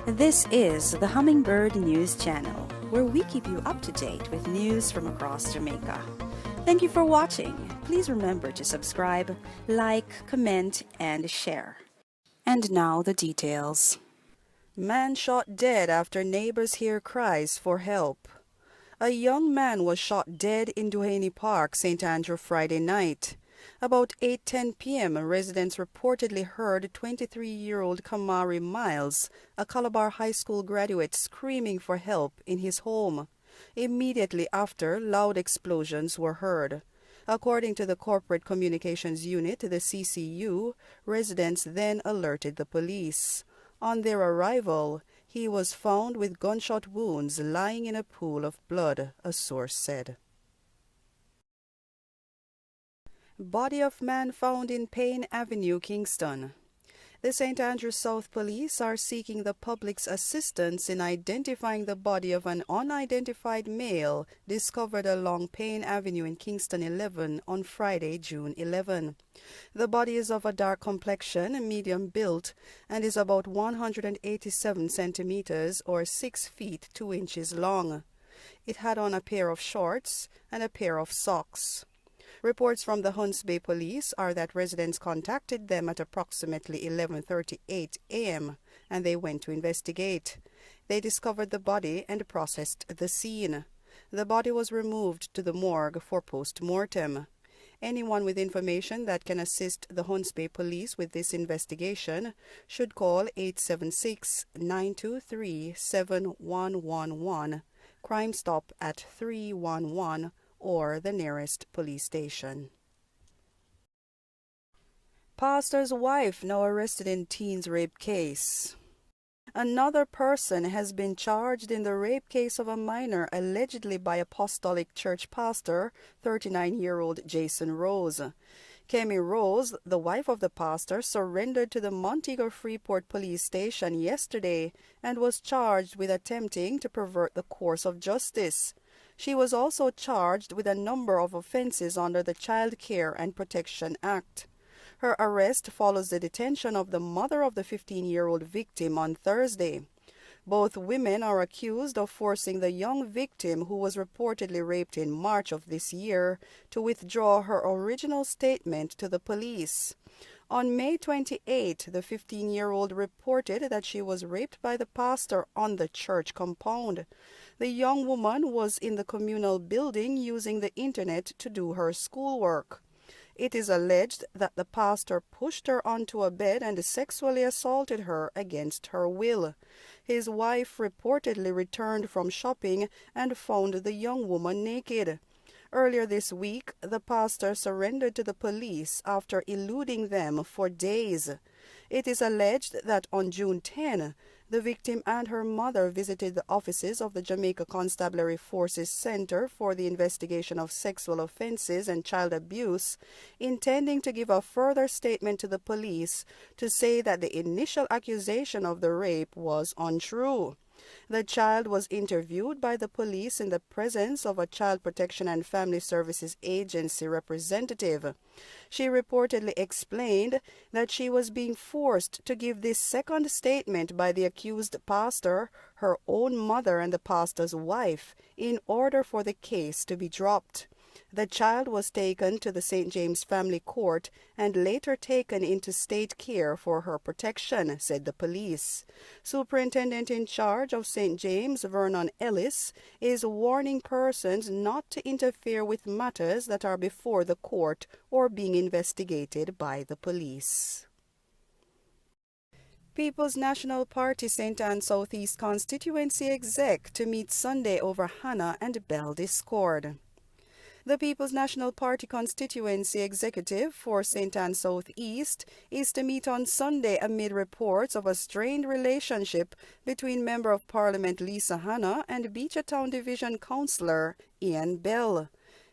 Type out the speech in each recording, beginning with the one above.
This is the Hummingbird News Channel, where we keep you up to date with news from across Jamaica. Thank you for watching. Please remember to subscribe, like, comment, and share. And now the details. Man shot dead after neighbors hear cries for help. A young man was shot dead in Duhaney Park, St. Andrew, Friday night. About 8:10 p.m., residents reportedly heard 23-year-old Kamari Miles, a Calabar High School graduate, screaming for help in his home. Immediately after, loud explosions were heard. According to the Corporate Communications Unit, the CCU, residents then alerted the police. On their arrival, he was found with gunshot wounds lying in a pool of blood, a source said. Body of man found in Payne Avenue, Kingston. The St. Andrews South Police are seeking the public's assistance in identifying the body of an unidentified male discovered along Payne Avenue in Kingston 11 on Friday, June 11. The body is of a dark complexion, medium built, and is about 187 centimeters or 6 feet 2 inches long. It had on a pair of shorts and a pair of socks. Reports from the Hunts Bay Police are that residents contacted them at approximately 11:38 a.m. and they went to investigate. They discovered the body and processed the scene. The body was removed to the morgue for post-mortem. Anyone with information that can assist the Hunts Bay Police with this investigation should call 876-923-7111, Crime Stop at 311, or the nearest police station. Pastor's wife now arrested in teen's rape case. Another person has been charged in the rape case of a minor allegedly by Apostolic Church pastor, 39-year-old Jason Rose. Kemi Rose, the wife of the pastor, surrendered to the Montego Freeport police station yesterday and was charged with attempting to pervert the course of justice. She was also charged with a number of offenses under the Child Care and Protection Act. Her arrest follows the detention of the mother of the 15-year-old victim on Thursday. Both women are accused of forcing the young victim, who was reportedly raped in March of this year, to withdraw her original statement to the police. On May 28, the 15-year-old reported that she was raped by the pastor on the church compound. The young woman was in the communal building using the internet to do her schoolwork. It is alleged that the pastor pushed her onto a bed and sexually assaulted her against her will. His wife reportedly returned from shopping and found the young woman naked. Earlier this week, the pastor surrendered to the police after eluding them for days. It is alleged that on June 10, the victim and her mother visited the offices of the Jamaica Constabulary Forces Center for the Investigation of Sexual Offenses and Child Abuse, intending to give a further statement to the police to say that the initial accusation of the rape was untrue. The child was interviewed by the police in the presence of a Child Protection and Family Services Agency representative. She reportedly explained that she was being forced to give this second statement by the accused pastor, her own mother, and the pastor's wife in order for the case to be dropped. The child was taken to the St. James Family Court and later taken into state care for her protection, said the police. Superintendent in charge of St. James, Vernon Ellis, is warning persons not to interfere with matters that are before the court or being investigated by the police. People's National Party St. Anne Southeast constituency exec to meet Sunday over Hannah and Bell discord. The People's National Party constituency executive for St. Anne Southeast is to meet on Sunday amid reports of a strained relationship between Member of Parliament Lisa Hanna and Beechertown Division Councillor Ian Bell.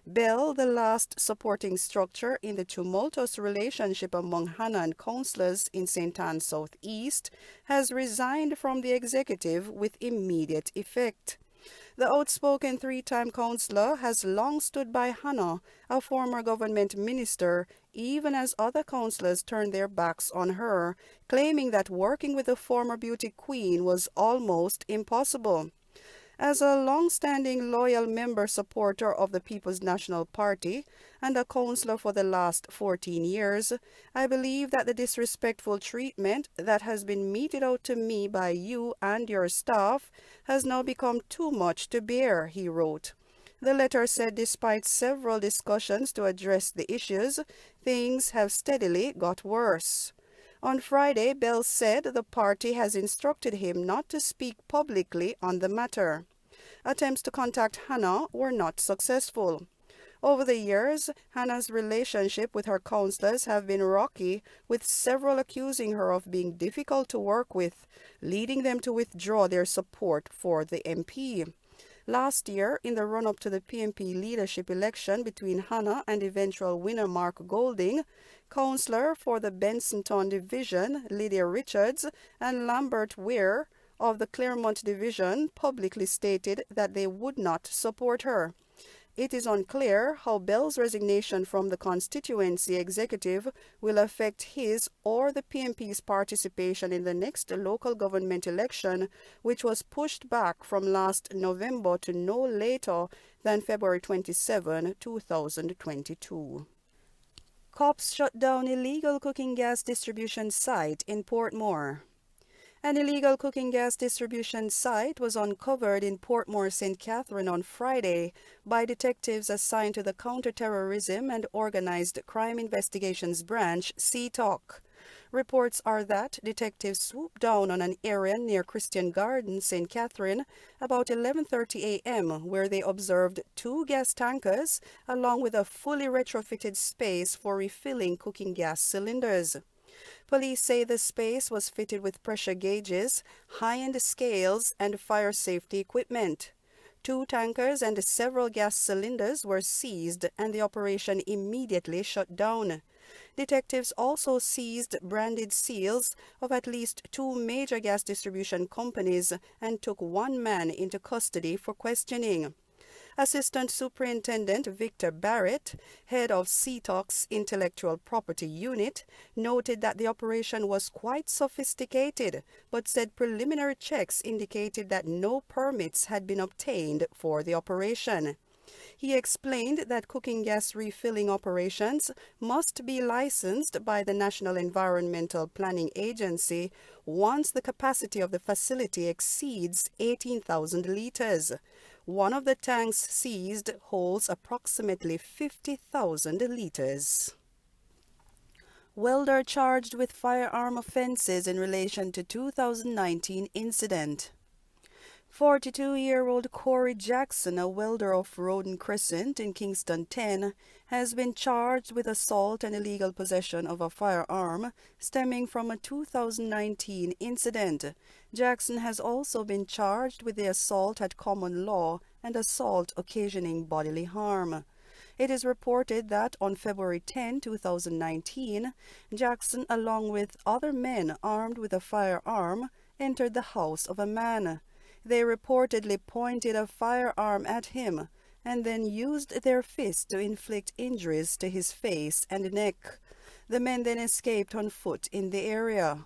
Bell, the last supporting structure in the tumultuous relationship among Hanna and councillors in St. Anne Southeast, has resigned from the executive with immediate effect. The outspoken three-time councillor has long stood by Hannah, a former government minister, even as other councillors turned their backs on her, claiming that working with the former beauty queen was almost impossible. As a long-standing loyal member supporter of the People's National Party and a councillor for the last 14 years, I believe that the disrespectful treatment that has been meted out to me by you and your staff has now become too much to bear, he wrote. The letter said despite several discussions to address the issues, things have steadily got worse. On Friday, Bell said the party has instructed him not to speak publicly on the matter. Attempts to contact Hannah were not successful. Over the years, Hannah's relationship with her councillors have been rocky, with several accusing her of being difficult to work with, leading them to withdraw their support for the MP. Last year, in the run-up to the PNP leadership election between Hannah and eventual winner Mark Golding, councillor for the Bensonton division Lydia Richards and Lambert Weir of the Claremont division publicly stated that they would not support her. It is unclear how Bell's resignation from the constituency executive will affect his or the PNP's participation in the next local government election, which was pushed back from last November to no later than February 27, 2022. Cops shut down illegal cooking gas distribution site in Portmore. An illegal cooking gas distribution site was uncovered in Portmore, St. Catherine on Friday by detectives assigned to the Counterterrorism and Organized Crime Investigations Branch, CTOC. Reports are that detectives swooped down on an area near Christian Garden, St. Catherine, about 11:30 a.m., where they observed 2 gas tankers along with a fully retrofitted space for refilling cooking gas cylinders. Police say the space was fitted with pressure gauges, high-end scales, and fire safety equipment. 2 tankers and several gas cylinders were seized, and the operation immediately shut down. Detectives also seized branded seals of at least 2 major gas distribution companies and took 1 man into custody for questioning. Assistant Superintendent Victor Barrett, head of CTOC's Intellectual Property Unit, noted that the operation was quite sophisticated, but said preliminary checks indicated that no permits had been obtained for the operation. He explained that cooking gas refilling operations must be licensed by the National Environmental Planning Agency once the capacity of the facility exceeds 18,000 liters. One of the tanks seized holds approximately 50,000 liters. Welder charged with firearm offenses in relation to 2019 incident. 42-year-old Corey Jackson, a welder of Roden Crescent in Kingston 10, has been charged with assault and illegal possession of a firearm stemming from a 2019 incident. Jackson has also been charged with the assault at common law and assault occasioning bodily harm. It is reported that on February 10, 2019, Jackson, along with other men armed with a firearm, entered the house of a man. They reportedly pointed a firearm at him and then used their fists to inflict injuries to his face and neck. The men then escaped on foot in the area.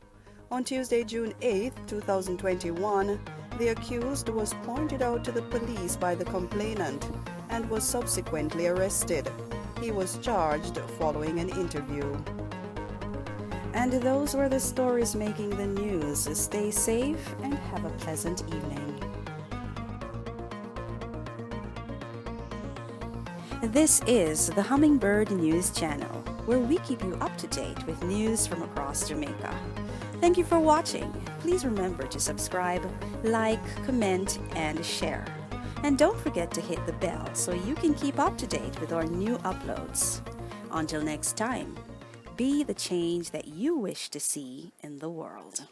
On Tuesday, June 8, 2021, the accused was pointed out to the police by the complainant and was subsequently arrested. He was charged following an interview. And those were the stories making the news. Stay safe and have a pleasant evening. This is the Hummingbird News Channel, where we keep you up to date with news from across Jamaica. Thank you for watching. Please remember to subscribe, like, comment, and share. And don't forget to hit the bell so you can keep up to date with our new uploads. Until next time, be the change that you wish to see in the world.